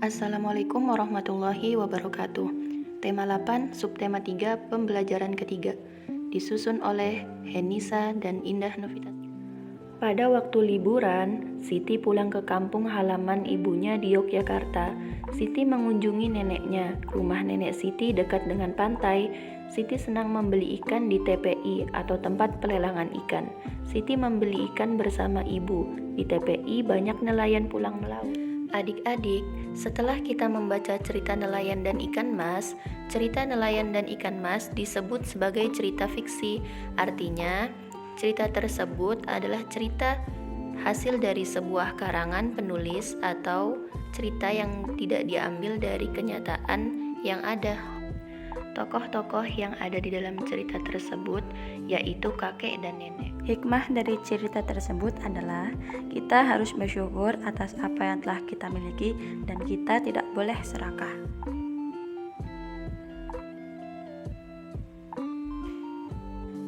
Assalamualaikum warahmatullahi wabarakatuh. Tema 8, subtema 3, pembelajaran ketiga. Disusun oleh Henisa dan Indah Novita. Pada waktu liburan, Siti pulang ke kampung halaman ibunya di Yogyakarta. Siti mengunjungi neneknya. Rumah nenek Siti dekat dengan pantai. Siti senang membeli ikan di TPI atau tempat pelelangan ikan. Siti membeli ikan bersama ibu. Di TPI banyak nelayan pulang melaut. Adik-adik, setelah kita membaca cerita nelayan dan ikan mas, cerita nelayan dan ikan mas disebut sebagai cerita fiksi. Artinya, cerita tersebut adalah cerita hasil dari sebuah karangan penulis atau cerita yang tidak diambil dari kenyataan yang ada. Tokoh-tokoh yang ada di dalam cerita tersebut yaitu kakek dan nenek. Hikmah dari cerita tersebut adalah kita harus bersyukur atas apa yang telah kita miliki dan kita tidak boleh serakah.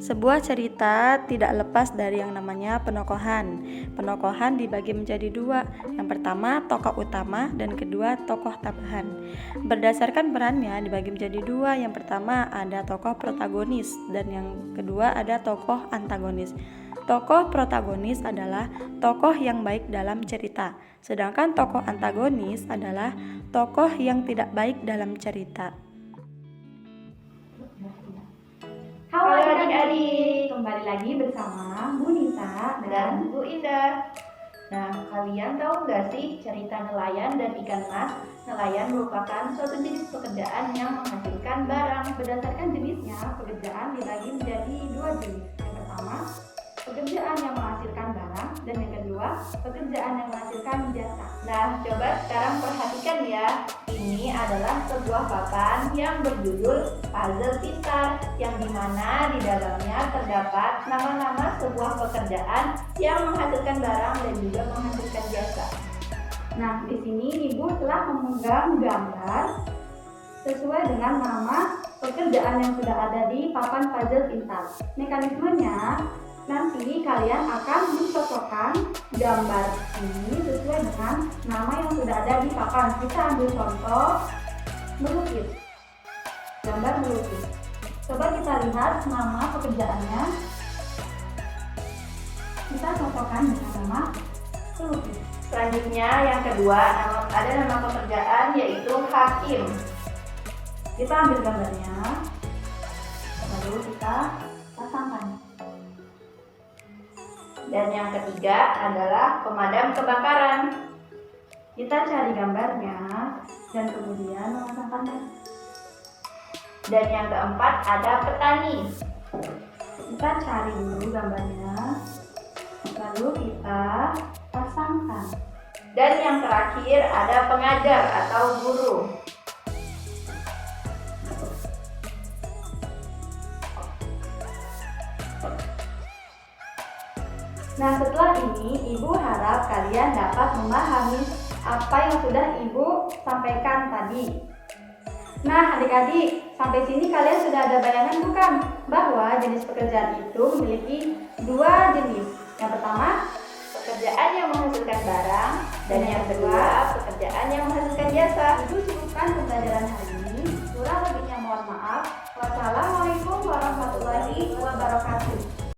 Sebuah cerita tidak lepas dari yang namanya penokohan. Penokohan dibagi menjadi dua. Yang pertama tokoh utama dan kedua tokoh tambahan. Berdasarkan perannya dibagi menjadi dua. Yang pertama ada tokoh protagonis dan yang kedua ada tokoh antagonis. Tokoh protagonis adalah tokoh yang baik dalam cerita, sedangkan tokoh antagonis adalah tokoh yang tidak baik dalam cerita. Halo adik-adik, kembali lagi bersama Bu Nisa dan Bu Indah. Nah, kalian tahu nggak sih cerita nelayan dan ikan mas? Nelayan merupakan suatu jenis pekerjaan yang menghasilkan barang. Berdasarkan jenisnya, pekerjaan dibagi menjadi dua jenis. Yang pertama, pekerjaan yang menghasilkan barang, dan yang kedua, pekerjaan yang menghasilkan jasa. Nah, coba sekarang perhatikan ya. Ini adalah sebuah papan yang berjudul Puzzle Pintar, yang dimana di dalamnya terdapat nama-nama sebuah pekerjaan yang menghasilkan barang dan juga menghasilkan jasa. Nah, di sini Ibu telah memegang gambar sesuai dengan nama pekerjaan yang sudah ada di papan Puzzle Pintar. Mekanismenya, nanti kalian akan mencocokkan gambar ini sesuai dengan nama yang sudah ada di papan. Kita ambil contoh melukis, gambar melukis. Coba kita lihat nama pekerjaannya. Kita cocokkan dengan nama melukis. Selanjutnya yang kedua, ada nama pekerjaan yaitu hakim. Kita ambil gambarnya, lalu kita pasangkan. Dan yang ketiga adalah pemadam kebakaran. Kita cari gambarnya dan kemudian memasangkannya. Dan yang keempat ada petani. Kita cari dulu gambarnya, lalu kita pasangkan. Dan yang terakhir ada pengajar atau guru. Nah, setelah ini Ibu harap kalian dapat memahami apa yang sudah Ibu sampaikan tadi. Nah, adik-adik, sampai sini kalian sudah ada bayangan bukan? Bahwa jenis pekerjaan itu memiliki dua jenis. Yang pertama, pekerjaan yang menghasilkan barang, dan yang kedua, pekerjaan yang menghasilkan jasa. Ibu cukupkan pembelajaran hari ini. Kurang lebihnya mohon maaf. Wassalamualaikum warahmatullahi wabarakatuh.